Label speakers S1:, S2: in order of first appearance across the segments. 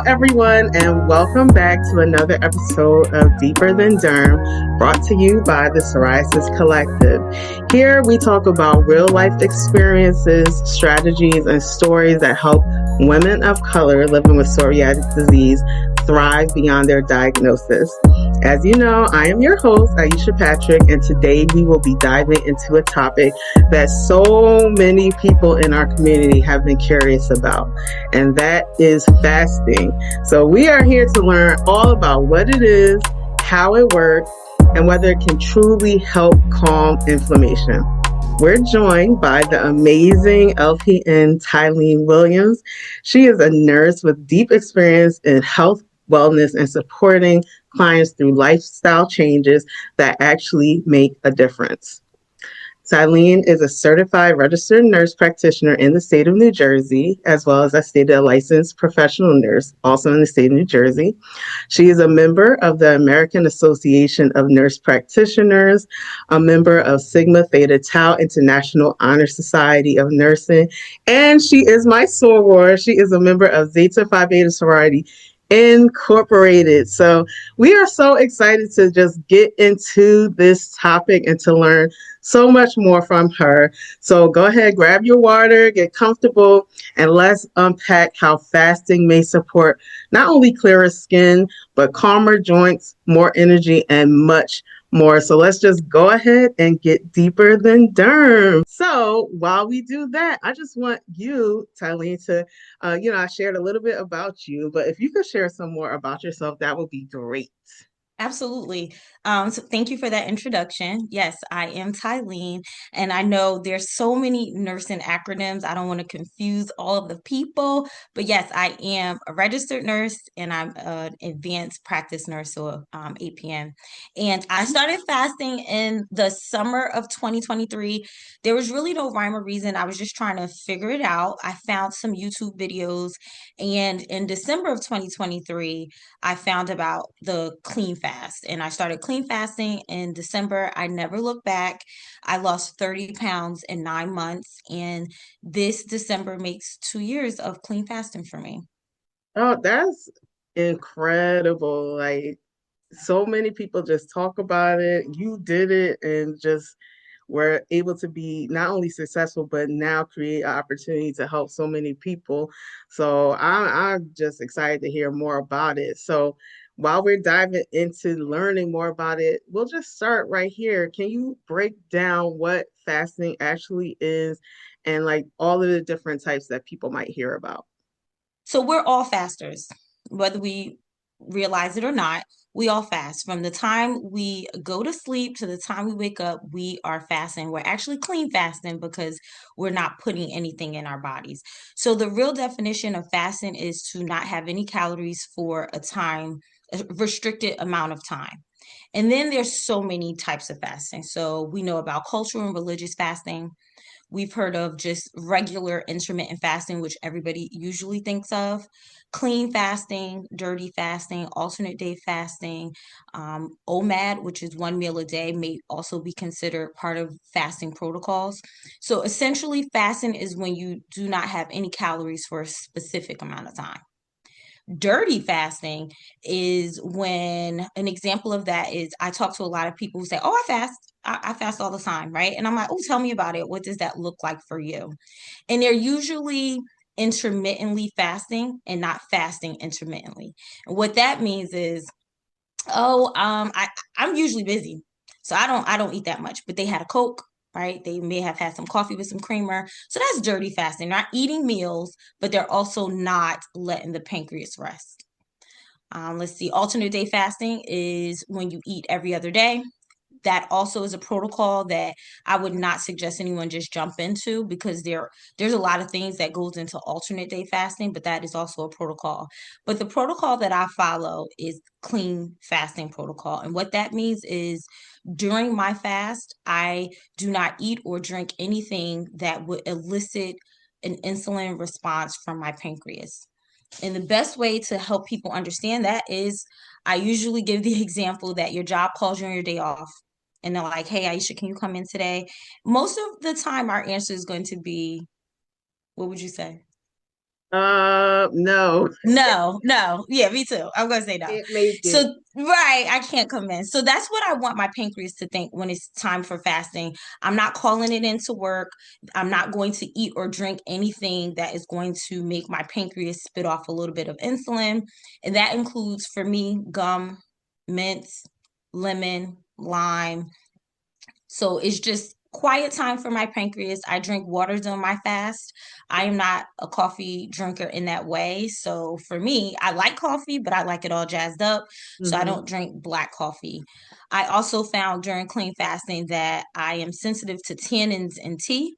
S1: everyone, and welcome back to another episode of Deeper Than Derm, brought to you by the Psoriasis Collective. Here we talk about real life experiences, strategies, and stories that help women of color living with psoriatic disease thrive beyond their diagnosis. As you know, I am your host, Ayesha Patrick, and today we will be diving into a topic that so many people in our community have been curious about, and that is fasting. So we are here to learn all about what it is, how it works, and whether it can truly help calm inflammation. We're joined by the amazing LPN Tylene Williams. She is a nurse with deep experience in health, wellness, and supporting clients through lifestyle changes that actually make a difference. Tylene is a certified registered nurse practitioner in the state of New Jersey, as well as a stated licensed professional nurse, also in the state of New Jersey. She is a member of the American Association of Nurse Practitioners, a member of Sigma Theta Tau International Honor Society of Nursing, and she is my soror. She is a member of Zeta Phi Beta Sorority Incorporated. So we are so excited to just get into this topic and to learn so much more from her. So go ahead, grab your water, get comfortable, and let's unpack how fasting may support not only clearer skin, but calmer joints, more energy, and much more. So let's just go ahead and get deeper than derm. So while we do that, I just want you, Tylene, to, I shared a little bit about you, but if you could share some more about yourself, that would be great.
S2: Absolutely. So thank you for that introduction. Yes, I am Tylene, and I know there's so many nursing acronyms. I don't want to confuse all of the people, but yes, I am a registered nurse and I'm an advanced practice nurse, so APN. And I started fasting in the summer of 2023. There was really no rhyme or reason. I was just trying to figure it out. I found some YouTube videos, and in December of 2023, I found about the clean fast and I started clean fasting in December. I never looked back. I lost 30 pounds in 9 months, and this December makes 2 years of clean fasting for me.
S1: Oh, that's incredible. Like, so many people just talk about it. You did it and just were able to be not only successful, but now create an opportunity to help so many people. So I'm just excited to hear more about it. So while we're diving into learning more about it, we'll just start right here. Can you break down what fasting actually is and like all of the different types that people might hear about?
S2: So we're all fasters, whether we realize it or not. We all fast. From the time we go to sleep to the time we wake up, we are fasting. We're actually clean fasting because we're not putting anything in our bodies. So the real definition of fasting is to not have any calories for a restricted amount of time. And then there's so many types of fasting. So we know about cultural and religious fasting. We've heard of just regular intermittent fasting, which everybody usually thinks of, clean fasting, dirty fasting, alternate day fasting, OMAD, which is 1 meal a day, may also be considered part of fasting protocols. So essentially, fasting is when you do not have any calories for a specific amount of time. Dirty fasting is when an example of that is I talk to a lot of people who say, "Oh, I fast. I fast all the time," right? And I'm like, "Oh, tell me about it. What does that look like for you?" And they're usually intermittently fasting and not fasting intermittently. And what that means is, oh, I'm usually busy, so I don't eat that much. But they had a Coke, right? They may have had some coffee with some creamer. So that's dirty fasting. Not eating meals, but they're also not letting the pancreas rest. Let's see. Alternate day fasting is when you eat every other day. That also is a protocol that I would not suggest anyone just jump into because there's a lot of things that goes into alternate day fasting, but that is also a protocol. But the protocol that I follow is clean fasting protocol. And what that means is during my fast, I do not eat or drink anything that would elicit an insulin response from my pancreas. And the best way to help people understand that is I usually give the example that your job calls you on your day off and they're like, "Hey, Aisha, can you come in today?" Most of the time, our answer is going to be, what would you say?
S1: No.
S2: No, no. Yeah, me too. I'm gonna say no.
S1: Can't make it.
S2: So, right, I can't convince. So that's what I want my pancreas to think when it's time for fasting. I'm not calling it into work. I'm not going to eat or drink anything that is going to make my pancreas spit off a little bit of insulin. And that includes for me gum, mints, lemon, lime. So it's just quiet time for my pancreas. I drink water during my fast. I am not a coffee drinker in that way. So for me, I like coffee, but I like it all jazzed up. So I
S1: Hmm.
S2: don't drink black coffee. I also found during clean fasting that I am sensitive to tannins in tea.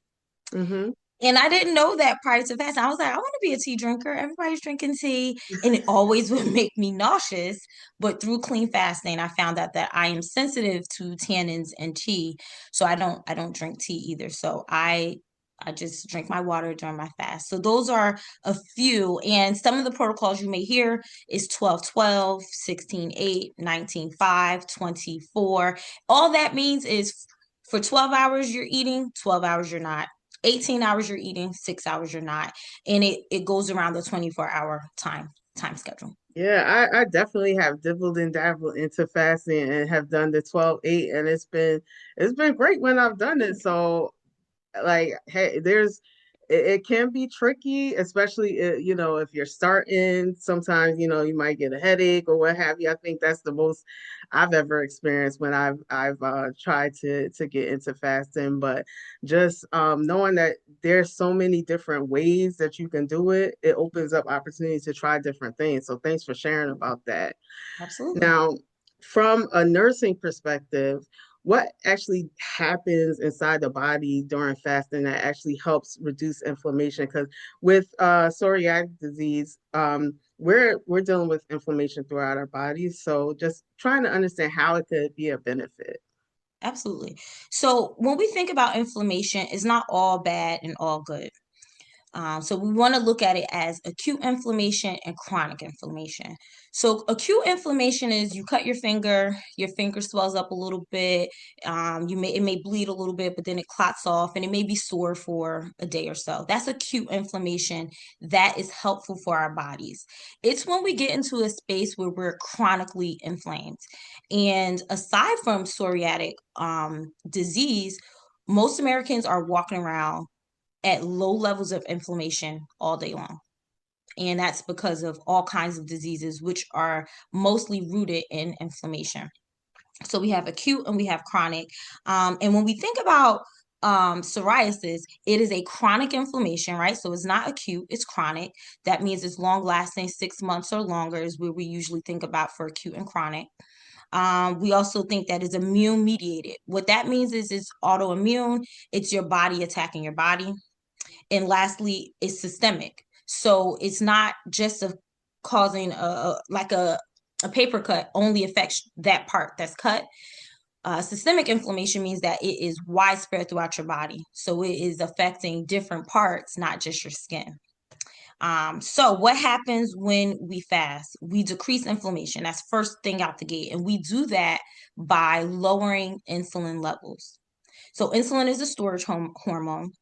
S1: Hmm.
S2: And I didn't know that prior to fasting. I was like, I want to be a tea drinker. Everybody's drinking tea, and it always would make me nauseous. But through clean fasting, I found out that I am sensitive to tannins and tea, so I don't drink tea either. So I just drink my water during my fast. So those are a few, and some of the protocols you may hear is 12-12, 16-8, 19-5, 24. All that means is for 12 hours you're eating, 12 hours you're not. 18 hours you're eating, 6 hours you're not. And it goes around the 24-hour time schedule.
S1: Yeah, I definitely have dibbled and dabbled into fasting and have done the 12-8, and it's been great when I've done it. So like, hey, it can be tricky, especially if you're starting. Sometimes you might get a headache or what have you. I think that's the most I've ever experienced when I've tried to get into fasting. But just knowing that there's so many different ways that you can do it, it opens up opportunities to try different things. So thanks for sharing about that.
S2: Absolutely.
S1: Now, from a nursing perspective, what actually happens inside the body during fasting that actually helps reduce inflammation? Because with psoriatic disease, we're dealing with inflammation throughout our bodies. So just trying to understand how it could be a benefit.
S2: Absolutely. So when we think about inflammation, it's not all bad and all good. So we want to look at it as acute inflammation and chronic inflammation. So acute inflammation is you cut your finger swells up a little bit. It may bleed a little bit, but then it clots off and it may be sore for a day or so. That's acute inflammation that is helpful for our bodies. It's when we get into a space where we're chronically inflamed. And aside from psoriatic disease, most Americans are walking around at low levels of inflammation all day long. And that's because of all kinds of diseases, which are mostly rooted in inflammation. So we have acute and we have chronic. And when we think about psoriasis, it is a chronic inflammation, right? So it's not acute, it's chronic. That means it's long lasting, 6 months or longer is where we usually think about for acute and chronic. We also think that is immune mediated. What that means is it's autoimmune, it's your body attacking your body. And lastly, it's systemic. So it's not just causing a paper cut only affects that part that's cut. Systemic inflammation means that it is widespread throughout your body. So it is affecting different parts, not just your skin. So what happens when we fast? We decrease inflammation. That's first thing out the gate. And we do that by lowering insulin levels. So insulin is a storage hormone.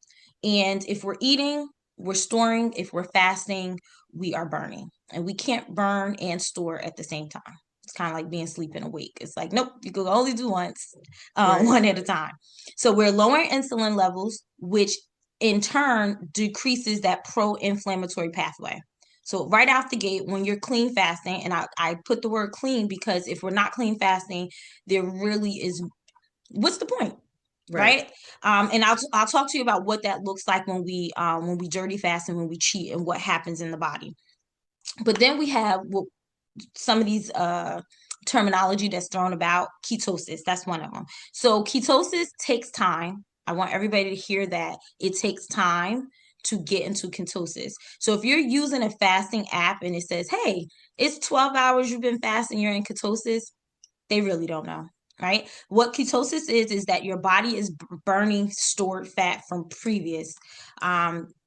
S2: And if we're eating, we're storing. If we're fasting, we are burning. And we can't burn and store at the same time. It's kind of like being sleeping awake. It's like, nope, you can only do once,
S1: Right.
S2: one at a time. So we're lowering insulin levels, which in turn decreases that pro-inflammatory pathway. So right out the gate, when you're clean fasting, and I put the word clean because if we're not clean fasting, there really is, what's the point?
S1: Right.
S2: Right. And I'll talk to you about what that looks like when we dirty fast and when we cheat and what happens in the body. But then we have some of these terminology that's thrown about. Ketosis, that's one of them. So ketosis takes time. I want everybody to hear that it takes time to get into ketosis. So if you're using a fasting app and it says, hey, it's 12 hours you've been fasting, you're in ketosis, they really don't know. Right. What ketosis is that your body is burning stored fat from previous.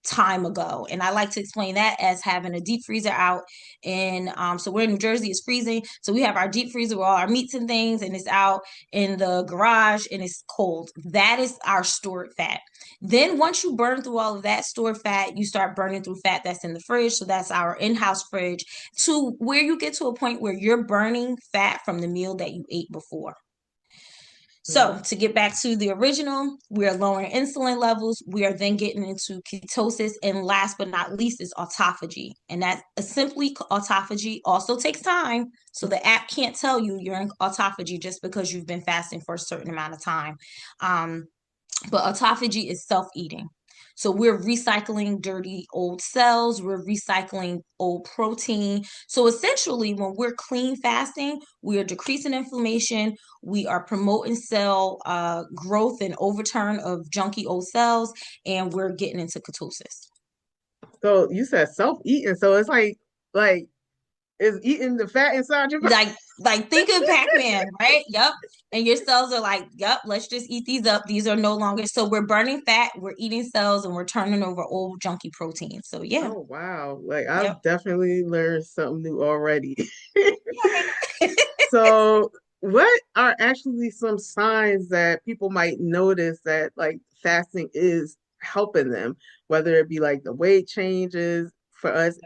S2: time ago. And I like to explain that as having a deep freezer out. And so we're in New Jersey, it's freezing. So we have our deep freezer with all our meats and things, and it's out in the garage and it's cold. That is our stored fat. Then once you burn through all of that stored fat, you start burning through fat that's in the fridge. So that's our in-house fridge, to where you get to a point where you're burning fat from the meal that you ate before. So to get back to the original, we are lowering insulin levels. We are then getting into ketosis. And last but not least is autophagy. And that simply autophagy also takes time. So the app can't tell you you're in autophagy just because you've been fasting for a certain amount of time. But autophagy is self-eating. So we're recycling dirty old cells, we're recycling old protein. So essentially, when we're clean fasting, we are decreasing inflammation, we are promoting cell growth and overturn of junky old cells, and we're getting into ketosis.
S1: So you said self-eating. So it's like is eating the fat inside your body.
S2: Like think of Pac-Man, right? Yep. And your cells are like, yep, let's just eat these up. These are no longer. So we're burning fat, we're eating cells, and we're turning over old junky proteins. So yeah.
S1: Oh wow. Like
S2: Yep.
S1: I've definitely learned something new already.
S2: Yeah.
S1: So what are actually some signs that people might notice that like fasting is helping them, whether it be like the weight changes for us?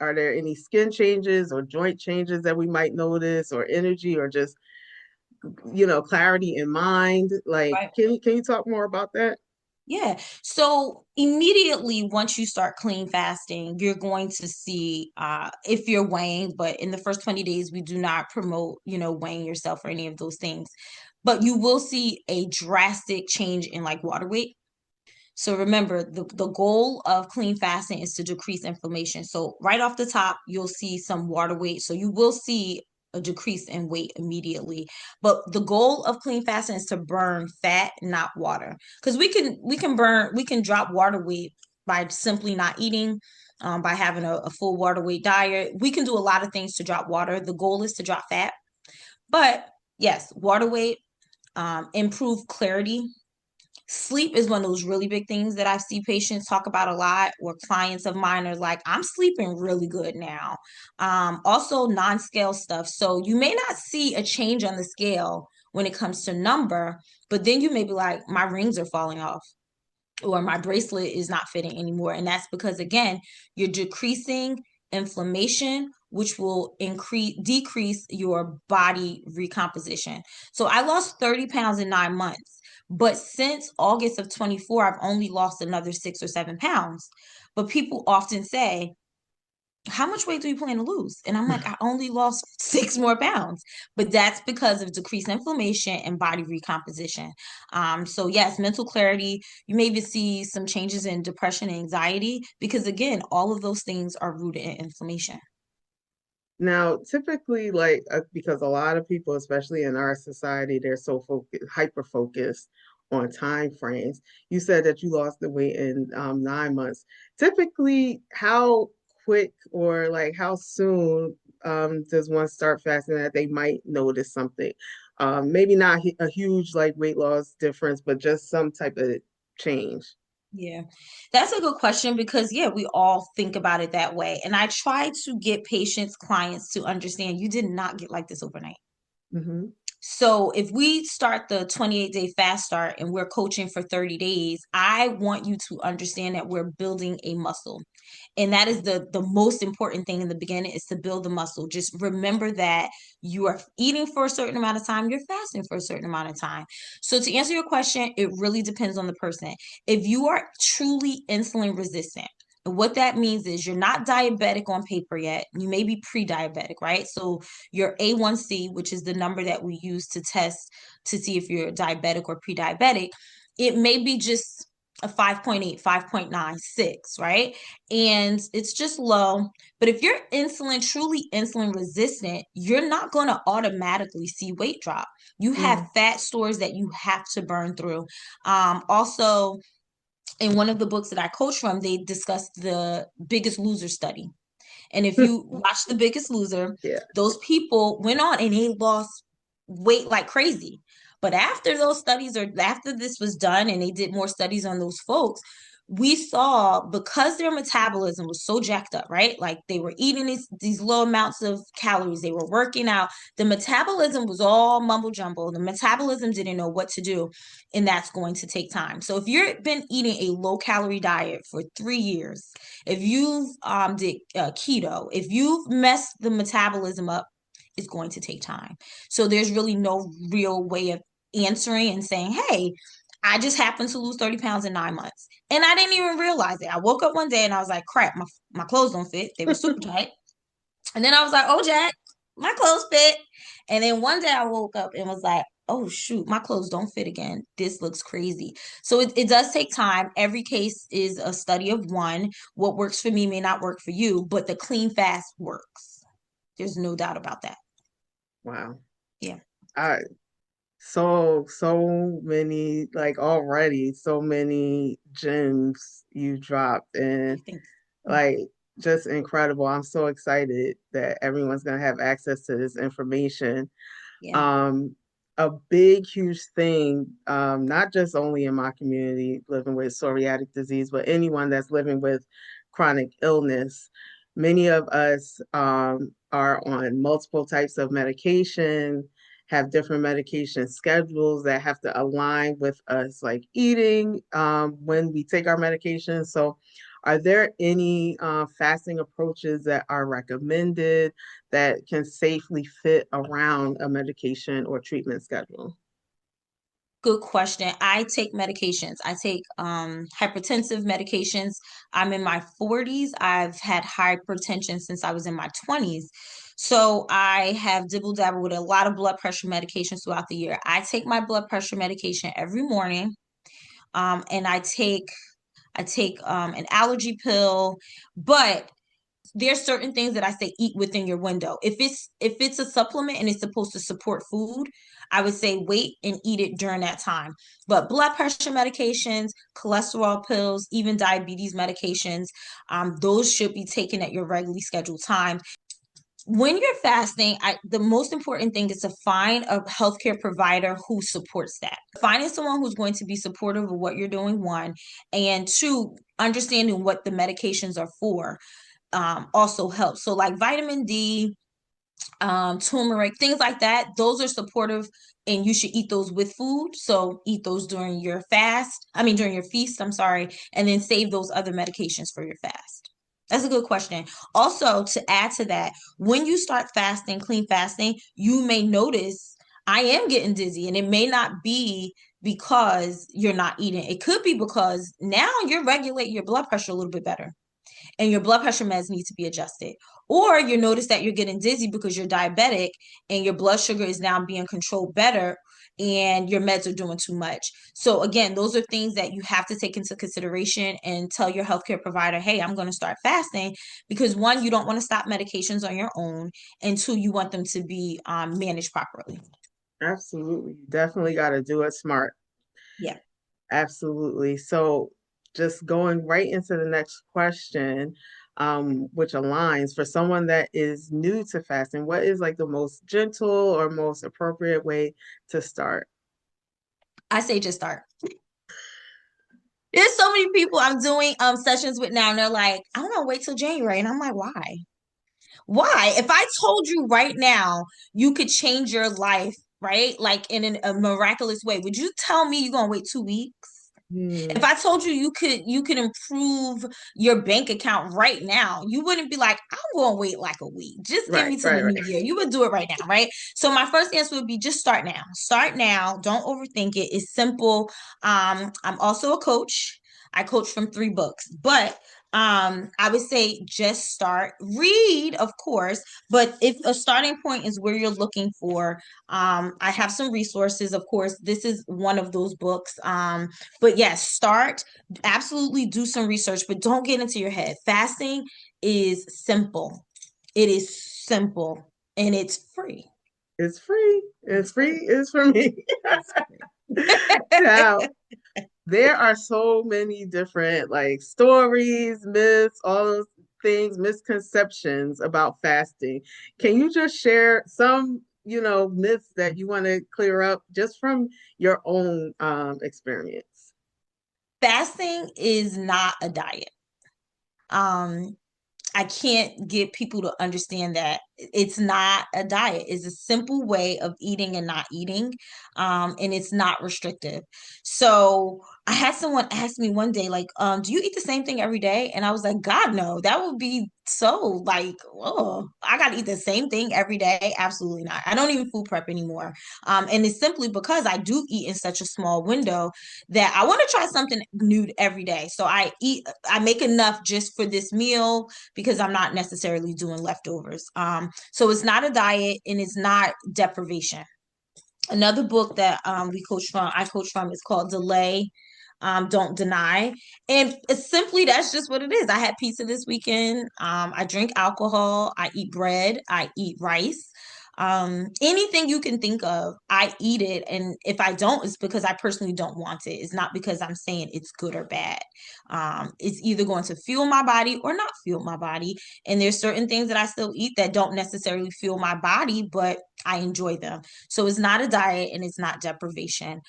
S1: Are there any skin changes or joint changes that we might notice, or energy, or just clarity in mind? Like,
S2: Right.
S1: can you talk more about that?
S2: Yeah. So immediately once you start clean fasting, you're going to see if you're weighing, but in the first 20 days, we do not promote, weighing yourself or any of those things. But you will see a drastic change in like water weight. So remember, the goal of clean fasting is to decrease inflammation. So right off the top, you'll see some water weight. So you will see a decrease in weight immediately. But the goal of clean fasting is to burn fat, not water. Because we can drop water weight by simply not eating, by having a full water weight diet. We can do a lot of things to drop water. The goal is to drop fat. But yes, water weight, improve clarity. Sleep is one of those really big things that I see patients talk about a lot, or clients of mine are like, I'm sleeping really good now. Also, non-scale stuff. So you may not see a change on the scale when it comes to number, but then you may be like, my rings are falling off, or my bracelet is not fitting anymore. And that's because, again, you're decreasing inflammation, which will decrease your body recomposition. So I lost 30 pounds in 9 months. But since August of 24, I've only lost another 6 or 7 pounds. But people often say, how much weight do you plan to lose? And I'm like, I only lost 6 more pounds. But that's because of decreased inflammation and body recomposition. So yes, mental clarity. You maybe see some changes in depression and anxiety, because again, all of those things are rooted in inflammation.
S1: Now, typically, like because a lot of people, especially in our society, they're so hyper focused on time frames. You said that you lost the weight in 9 months. Typically, how quick or like how soon does one start fasting that they might notice something? Maybe not a huge like weight loss difference, but just some type of change.
S2: Yeah, that's a good question because, yeah, we all think about it that way. And I try to get patients, clients to understand you did not get like this overnight.
S1: Hmm.
S2: So if we start the 28-day fast start and we're coaching for 30 days, I want you to understand that we're building a muscle. And that is the most important thing in the beginning, is to build the muscle. Just remember that you are eating for a certain amount of time, you're fasting for a certain amount of time. So to answer your question, it really depends on the person. If you are truly insulin resistant, and what that means is you're not diabetic on paper yet. You may be pre-diabetic, right? So your A1C, which is the number that we use to test to see if you're diabetic or pre-diabetic, it may be just a 5.8, 5.96, right? And it's just low. But if you're truly insulin resistant, you're not going to automatically see weight drop. You have fat stores that you have to burn through. Also, in one of the books that I coach from, they discussed the Biggest Loser study. And if you watch The Biggest Loser,
S1: Yeah.
S2: those people went on and they lost weight like crazy. But after those studies, or after this was done and they did more studies on those folks, we saw, because their metabolism was so jacked up, right? Like they were eating these low amounts of calories, they were working out, the metabolism was all mumble jumble. The metabolism didn't know what to do, and that's going to take time. So if you've been eating a low calorie diet for 3 years, if you've did keto, if you've messed the metabolism up, it's going to take time. So there's really no real way of answering and saying, hey, I just happened to lose 30 pounds in 9 months. And I didn't even realize it. I woke up one day and I was like, crap, my clothes don't fit. They were super tight. And then I was like, oh, Jack, my clothes fit. And then one day I woke up and was like, oh, shoot, my clothes don't fit again. This looks crazy. So it does take time. Every case is a study of one. What works for me may not work for you, but the clean fast works. There's no doubt about that.
S1: Wow.
S2: Yeah.
S1: I so many, like already so many gems you dropped, and
S2: Thank you.
S1: like just incredible. I'm so excited that everyone's gonna have access to this information.
S2: Yeah.
S1: Um, a big, huge thing, not just only in my community living with psoriatic disease, but anyone that's living with chronic illness. Many of us are on multiple types of medication, have different medication schedules that have to align with us, like eating when we take our medication. So, are there any fasting approaches that are recommended that can safely fit around a medication or treatment schedule?
S2: Good question. I take medications. I take hypertensive medications. I'm in my 40s. I've had hypertension since I was in my 20s. So I have dibble dabble with a lot of blood pressure medications throughout the year. I take my blood pressure medication every morning. And I take an allergy pill, but there's certain things that I say eat within your window. If it's a supplement and it's supposed to support food, I would say wait and eat it during that time. But blood pressure medications, cholesterol pills, even diabetes medications, those should be taken at your regularly scheduled time. When you're fasting, the most important thing is to find a healthcare provider who supports that. Finding someone who's going to be supportive of what you're doing, one, and two, understanding what the medications are for also helps. So like vitamin D, turmeric, things like that, those are supportive and you should eat those with food. So eat those during your during your feast, I'm sorry, and then save those other medications for your fast. That's a good question. Also, to add to that, when you start fasting, clean fasting, you may notice I am getting dizzy, and it may not be because you're not eating. It could be because now you're regulating your blood pressure a little bit better and your blood pressure meds need to be adjusted. Or you notice that you're getting dizzy because you're diabetic and your blood sugar is now being controlled better and your meds are doing too much. So again, those are things that you have to take into consideration and tell your healthcare provider, hey, I'm going to start fasting because one, you don't want to stop medications on your own, and two, you want them to be managed properly.
S1: Absolutely. You definitely got to do it smart.
S2: Yeah.
S1: Absolutely. So, just going right into the next question, which aligns for someone that is new to fasting, what is like the most gentle or most appropriate way to start?
S2: I say just start. There's so many people I'm doing sessions with now, and they're like, I want to wait till January. And I'm like, why? Why? If I told you right now you could change your life, right? Like in a miraculous way, would you tell me you're gonna wait 2 weeks? If
S1: Hmm,
S2: I told you you could improve your bank account right now, you wouldn't be like, I'm going to wait like a week. Just give
S1: right,
S2: me till the
S1: right,
S2: new
S1: right.
S2: year. You would do it right now, right? So my first answer would be just start now. Start now. Don't overthink it. It's simple. I'm also a coach. I coach from 3 books, but I would say just start. Read, of course, but if a starting point is where you're looking for, I have some resources. Of course, this is one of those books. But yes, start, absolutely do some research, but don't get into your head. Fasting is simple. It is simple and it's free.
S1: It's free. It's
S2: It's
S1: free.
S2: free.
S1: It's for me.
S2: It's free.
S1: Now, there are so many different like stories, myths, all those things, misconceptions about fasting. Can you just share some, myths that you want to clear up just from your own experience?
S2: Fasting is not a diet. Um, I can't get people to understand that it's not a diet. It's a simple way of eating and not eating. And it's not restrictive. So I had someone ask me one day, like, do you eat the same thing every day? And I was like, God, no, that would be so like, oh, I gotta eat the same thing every day. Absolutely not. I don't even food prep anymore. And it's simply because I do eat in such a small window that I want to try something new every day. So I make enough just for this meal because I'm not necessarily doing leftovers. So it's not a diet and it's not deprivation. Another book that I coach from is called Delay, Don't Deny. And it's simply that's just what it is. I had pizza this weekend. I drink alcohol, I eat bread, I eat rice. Anything you can think of, I eat it. And if I don't, it's because I personally don't want it. It's not because I'm saying it's good or bad. It's either going to fuel my body or not fuel my body. And there's certain things that I still eat that don't necessarily fuel my body, but I enjoy them. So it's not a diet and it's not deprivation.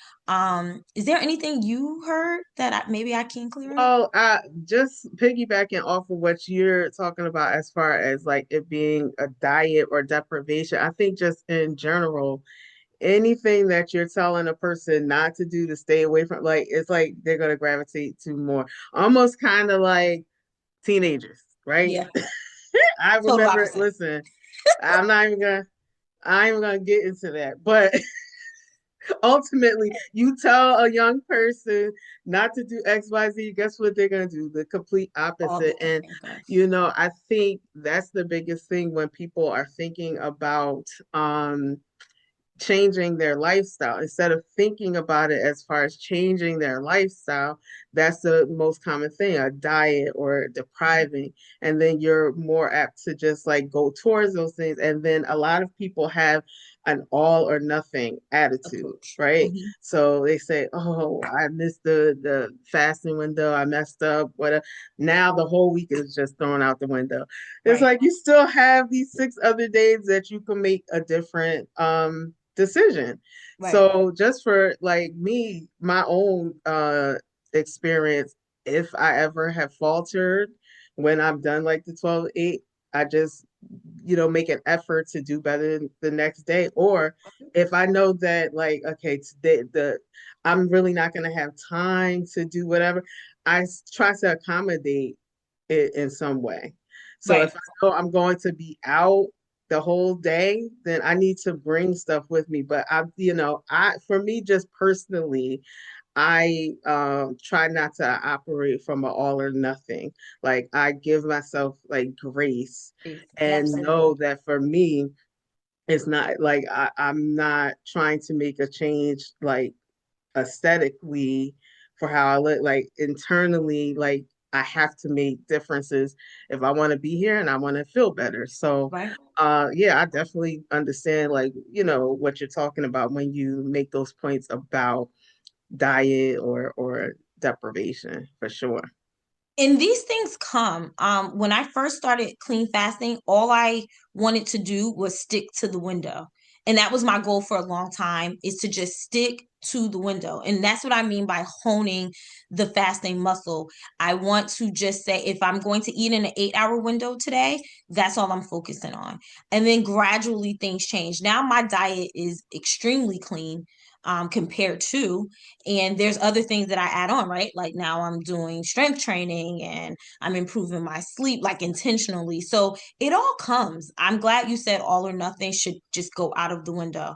S2: Is there anything you heard that maybe I can clear up?
S1: Well, just piggybacking off of what you're talking about as far as like it being a diet or deprivation, I think just in general, anything that you're telling a person not to do to stay away from, like, it's like they're going to gravitate to more, almost kind of like teenagers, right?
S2: Yeah,
S1: I
S2: total
S1: remember,
S2: opposite.
S1: listen, I'm not even gonna, I ain't even gonna get into that, but ultimately, you tell a young person not to do XYZ, guess what they're going to do? The complete
S2: All the
S1: opposite. And,
S2: different things.
S1: I think that's the biggest thing when people are thinking about changing their lifestyle instead of thinking about it as far as changing their lifestyle. That's the most common thing, a diet or depriving. And then you're more apt to just like go towards those things. And then a lot of people have an all or nothing attitude,
S2: Approach.
S1: right?
S2: Hmm.
S1: So they say, oh, I missed the fasting window, I messed up, whatever. Now the whole week is just thrown out the window. It's
S2: Right,
S1: like you still have these 6 other days that you can make a different decision.
S2: right,
S1: So just for like me, my own experience, if I ever have faltered when I've done like the 12-8, I just, make an effort to do better the next day. Or if I know that like, okay, today I'm really not gonna have time to do whatever, try to accommodate it in some way. So
S2: right,
S1: if I know I'm going to be out the whole day, then I need to bring stuff with me. But for me, just personally, I try not to operate from an all or nothing. Like I give myself like grace and know
S2: absolutely.
S1: that for me, it's not like I'm not trying to make a change like aesthetically for how I look, like internally, like I have to make differences if I want to be here and I want to feel better. So
S2: Right.
S1: yeah, I definitely understand like, what you're talking about when you make those points about diet or deprivation for sure.
S2: And these things come. When I first started clean fasting, all I wanted to do was stick to the window. And that was my goal for a long time, is to just stick to the window. And that's what I mean by honing the fasting muscle. I want to just say, if I'm going to eat in an 8 hour window today, that's all I'm focusing on. And then gradually things change. Now my diet is extremely clean, compared to, and there's other things that I add on, right? Like now I'm doing strength training and I'm improving my sleep, like intentionally. So it all comes. I'm glad you said all or nothing should just go out of the window.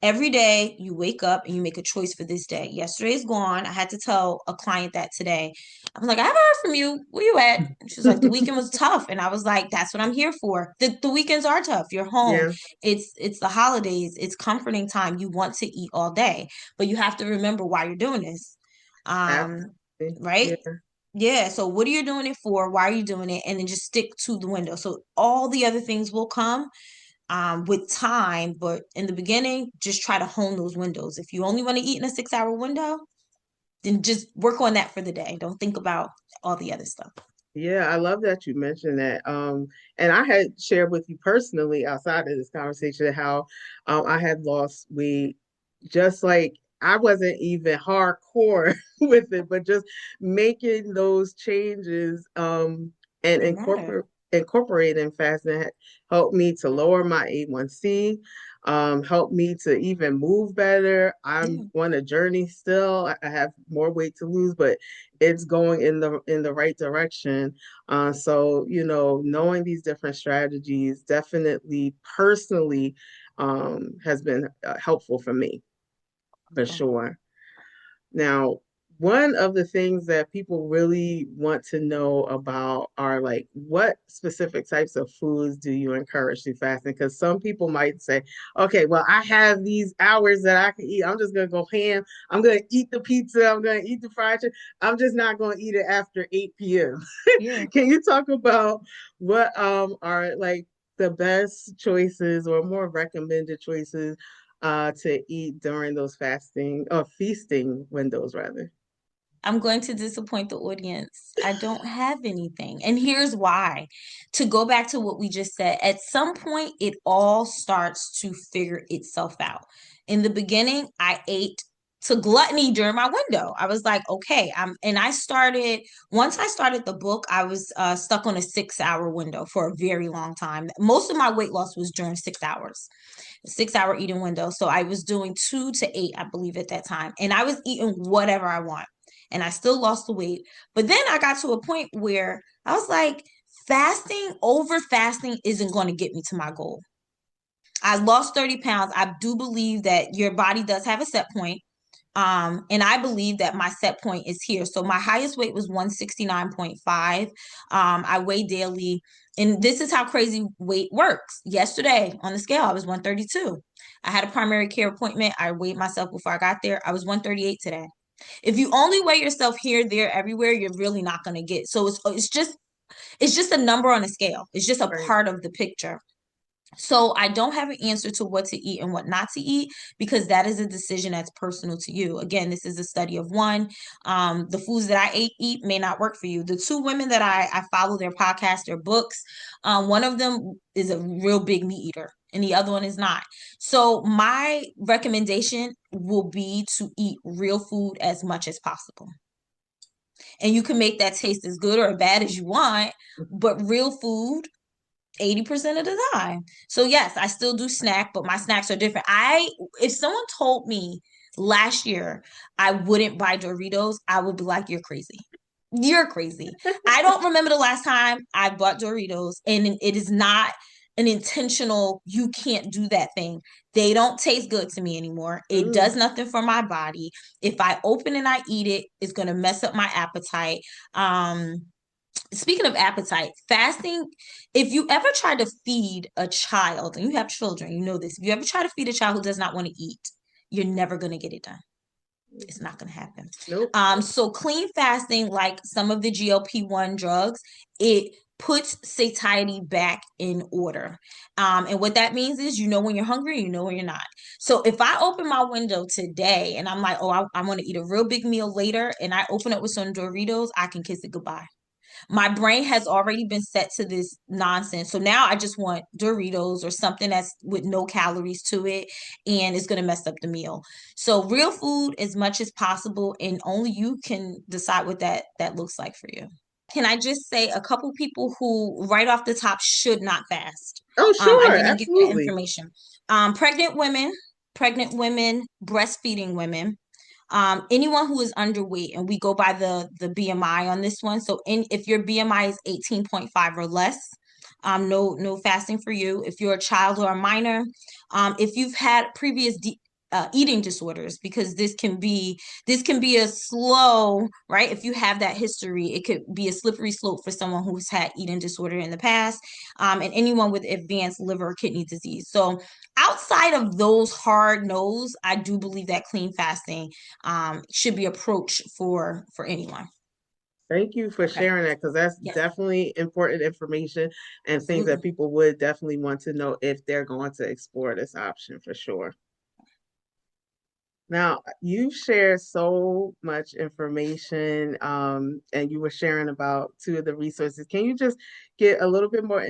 S2: Every day you wake up and you make a choice for this day. Yesterday's gone. I had to tell a client that today. I was like, I haven't heard from you. Where you at? She was like, the weekend was tough. And I was like, that's what I'm here for. The weekends are tough. You're home.
S1: Yeah,
S2: It's the holidays. It's comforting time. You want to eat all day, but you have to remember why you're doing this. Um,
S1: absolutely.
S2: right?
S1: Yeah.
S2: Yeah. So what are you doing it for? Why are you doing it? And then just stick to the window. So all the other things will come with time. But in the beginning, just try to hone those windows. If you only want to eat in a 6 hour window, then just work on that for the day. Don't think about all the other stuff.
S1: Yeah, I love that you mentioned that. And I had shared with you personally outside of this conversation how I had lost weight just like I wasn't even hardcore with it, but just making those changes and
S2: They matter.
S1: incorporating fasting helped me to lower my A1C, helped me to even move better. I'm
S2: Yeah.
S1: on a journey still. I have more weight to lose, but it's going in the right direction. So, you know, knowing these different strategies definitely personally has been helpful for me, for sure. Now, one of the things that people really want to know about are like, what specific types of foods do you encourage through fasting? Because some people might say, okay, well, I have these hours that I can eat. I'm just going to go ham. I'm going to eat the pizza. I'm going to eat the fried chicken. I'm just not going to eat it after 8 p.m.
S2: Yeah.
S1: Can you talk about what are like the best choices or more recommended choices to eat during those fasting or feasting windows rather?
S2: I'm going to disappoint the audience. I don't have anything. And here's why. To go back to what we just said, at some point, it all starts to figure itself out. In the beginning, I ate to gluttony during my window. I was like, okay, and I started, once I started the book, I was stuck on a 6 hour window for a very long time. Most of my weight loss was during 6 hours. 6 hour eating window. So I was doing 2 to 8, I believe, at that time. And I was eating whatever I want. And I still lost the weight. But then I got to a point where I was like, over fasting isn't going to get me to my goal. I lost 30 pounds. I do believe that your body does have a set point. And I believe that my set point is here. So my highest weight was 169.5. I weigh daily, and this is how crazy weight works. Yesterday on the scale, I was 132. I had a primary care appointment. I weighed myself before I got there. I was 138 today. If you only weigh yourself here, there, everywhere, you're really not going to get. So it's just a number on a scale. It's just a
S1: Right.
S2: part of the picture. So I don't have an answer to what to eat and what not to eat because that is a decision that's personal to you. Again, this is a study of one. The foods that I eat may not work for you. The two women that I follow their podcasts, their books, one of them is a real big meat eater and the other one is not. So my recommendation will be to eat real food as much as possible. And you can make that taste as good or as bad as you want, but real food 80% of the time. So yes, I still do snack, but my snacks are different. If someone told me last year I wouldn't buy Doritos, I would be like, you're crazy. You're crazy. I don't remember the last time I bought Doritos, and it is not an intentional, you can't do that thing. They don't taste good to me anymore. It does
S1: Mm.
S2: nothing for my body. If I open and I eat it, it's going to mess up my appetite. Speaking of appetite, fasting, if you ever try to feed a child, and you have children, you know this, if you ever try to feed a child who does not want to eat, you're never going to get it done. It's not going to happen.
S1: Nope.
S2: So clean fasting, like some of the GLP-1 drugs, it puts satiety back in order. And what that means is you know when you're hungry, you know when you're not. So if I open my window today and I'm like, oh, I want to eat a real big meal later, and I open it with some Doritos, I can kiss it goodbye. My brain has already been set to this nonsense. So now I just want Doritos or something that's with no calories to it, and it's going to mess up the meal. So real food as much as possible, and only you can decide what that looks like for you. Can I just say a couple people who right off the top should not fast?
S1: Oh,
S2: I
S1: sure.
S2: didn't give that
S1: Absolutely.
S2: information. Pregnant women, breastfeeding women, anyone who is underweight, and we go by the BMI on this one. So if your BMI is 18.5 or less, no fasting for you. If you're a child or a minor, if you've had previous eating disorders, because this can be a slow, right? If you have that history, it could be a slippery slope for someone who's had eating disorder in the past, and anyone with advanced liver or kidney disease. So outside of those hard no's, I do believe that clean fasting should be approached for anyone.
S1: Thank you for
S2: Okay.
S1: sharing that because that's
S2: Yes,
S1: definitely important information and things that
S2: absolutely.
S1: people would definitely want to know if they're going to explore this option for sure. Now, you've shared so much information, and you were sharing about two of the resources. Can you just get a little bit more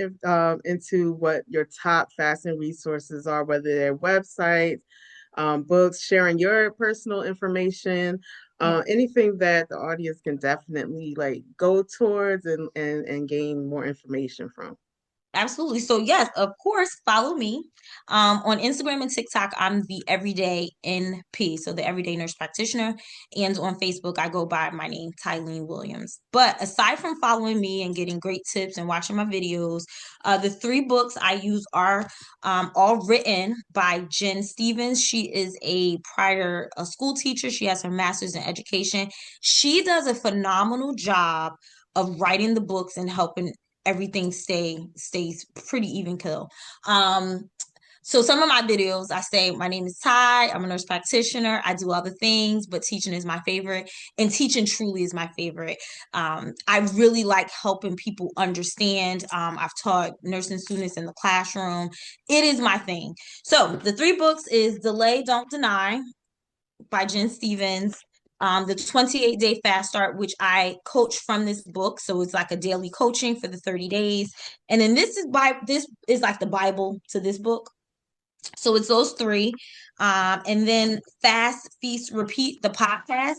S1: into what your top fasting resources are, whether they're websites, books, sharing your personal information,
S2: Yeah.
S1: anything that the audience can definitely like go towards and gain more information from.
S2: Absolutely. So yes, of course, follow me. On Instagram and TikTok, I'm the Everyday NP, so the Everyday Nurse Practitioner. And on Facebook, I go by my name, Tylene Williams. But aside from following me and getting great tips and watching my videos, the three books I use are all written by Jen Stevens. She is a school teacher. She has her master's in education. She does a phenomenal job of writing the books and helping everything stays pretty even kill. So some of my videos, I say, my name is Ty. I'm a nurse practitioner. I do other things, but teaching is my favorite. And teaching truly is my favorite. I really like helping people understand. I've taught nursing students in the classroom. It is my thing. So the three books is Delay, Don't Deny by Jen Stevens. The 28-day fast start, which I coach from this book. So it's like a daily coaching for the 30 days. And then this is like the Bible to this book. So it's those three. And then Fast, Feast, Repeat, the podcast.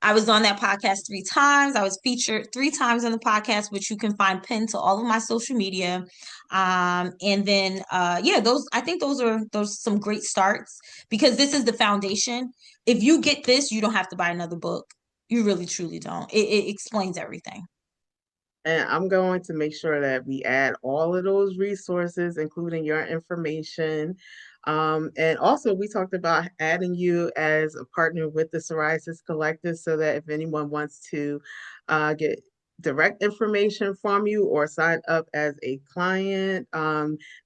S2: I was on that podcast 3 times. I was featured 3 times on the podcast, which you can find pinned to all of my social media. And then yeah, those I think those some great starts because this is the foundation. If you get this, you don't have to buy another book. You really truly don't. It explains everything.
S1: And I'm going to make sure that we add all of those resources, including your information. And also, we talked about adding you as a partner with the Psoriasis Collective so that if anyone wants to get direct information from you or sign up as a client,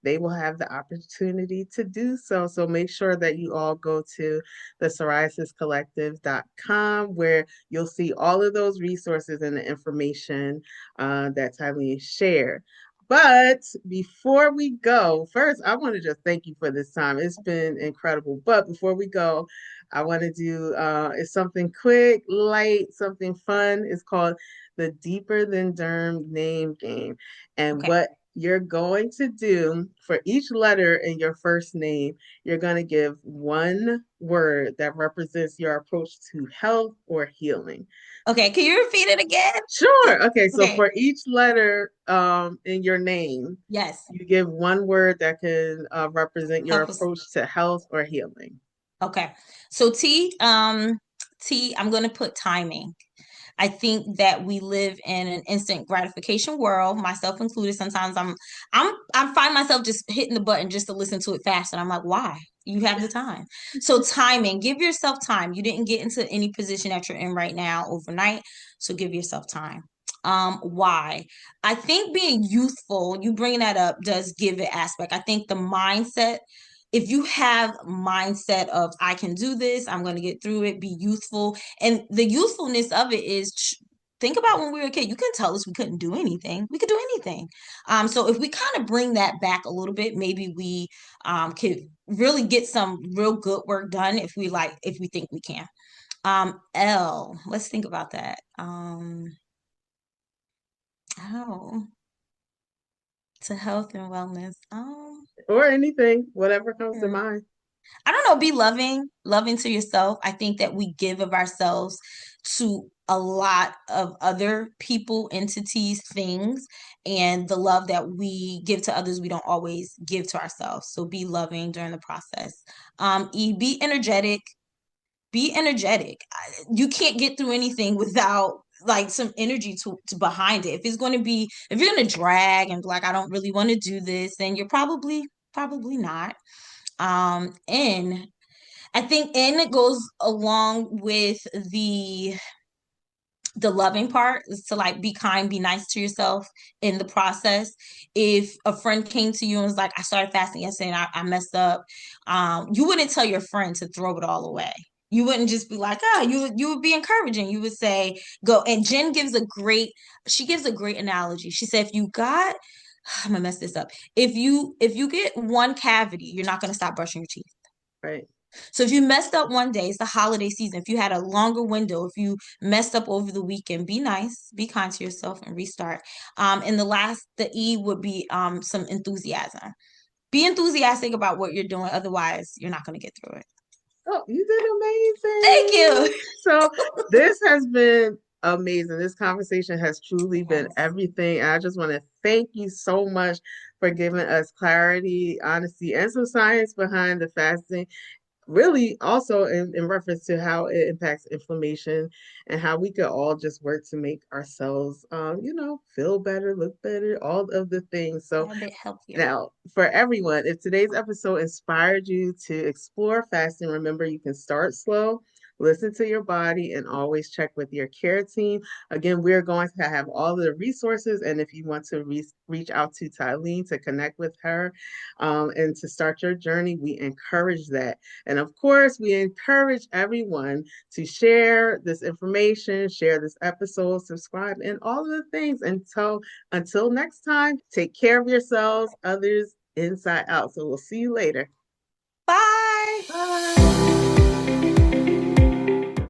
S1: they will have the opportunity to do so. So make sure that you all go to the psoriasiscollective.com where you'll see all of those resources and the information that Tylene shared. But before we go, first, I want to just thank you for this time. It's been incredible. But before we go, I want to do it's something quick, light, something fun. It's called the Deeper Than Derm name game. And
S2: Okay.
S1: what you're going to do for each letter in your first name, you're going to give one word that represents your approach to health or healing.
S2: Okay. Can you repeat it again?
S1: Sure. Okay, so
S2: Okay.
S1: for each letter in your name,
S2: Yes.
S1: you give one word that can represent your
S2: Help us.
S1: approach to health or healing.
S2: Okay. So T, I'm going to put timing. I think that we live in an instant gratification world, myself included. Sometimes I find myself just hitting the button just to listen to it fast, and I'm like, why? You have the time. So timing, give yourself time. You didn't get into any position that you're in right now overnight, so give yourself time. Why? I think being youthful, you bringing that up does give it aspect. I think the mindset, if you have mindset of I can do this, I'm going to get through it, be youthful, and the youthfulness of it is think about when we were a kid. You couldn't tell us we couldn't do anything. We could do anything. So if we kind of bring that back a little bit, maybe we could really get some real good work done if we think we can. L, let's think about that. Oh, to health and wellness.
S1: Or anything, whatever comes to
S2: Hmm.
S1: mind.
S2: I don't know, be loving to yourself. I think that we give of ourselves to a lot of other people, entities, things, and the love that we give to others, we don't always give to ourselves. So be loving during the process. E, be energetic. Be energetic. You can't get through anything without like some energy to behind it. If you're gonna drag and be like, I don't really want to do this, then you're probably not. And I think and it goes along with the loving part is to like be kind, be nice to yourself in the process. If a friend came to you and was like, I started fasting yesterday and I messed up, you wouldn't tell your friend to throw it all away. You wouldn't just be like, oh, you would be encouraging. You would say, go. And Jen she gives a great analogy. She said, if you got, I'm gonna mess this up. If you get one cavity, you're not gonna stop brushing your teeth.
S1: Right.
S2: So if you messed up one day, it's the holiday season. If you had a longer window, if you messed up over the weekend, be nice, be kind to yourself and restart. And the E would be some enthusiasm. Be enthusiastic about what you're doing. Otherwise, you're not going to get through it.
S1: Oh, you did
S2: Thank
S1: amazing.
S2: you.
S1: So this has been amazing. This conversation has truly been
S2: Yes.
S1: everything. I just want to thank you so much for giving us clarity, honesty, and some science behind the fasting, really also in reference to how it impacts inflammation and how we could all just work to make ourselves feel better, look better, all of the things. So
S2: A bit healthier.
S1: now, for everyone, if today's episode inspired you to explore fasting, remember you can start slow, listen to your body, and always check with your care team. Again, we're going to have all the resources, and if you want to reach out to Tylene to connect with her and to start your journey, we encourage that. And of course, we encourage everyone to share this information, share this episode, subscribe, and all of the things. Until next time, take care of yourselves, others, inside out. So we'll see you later.
S2: Bye.
S1: Bye.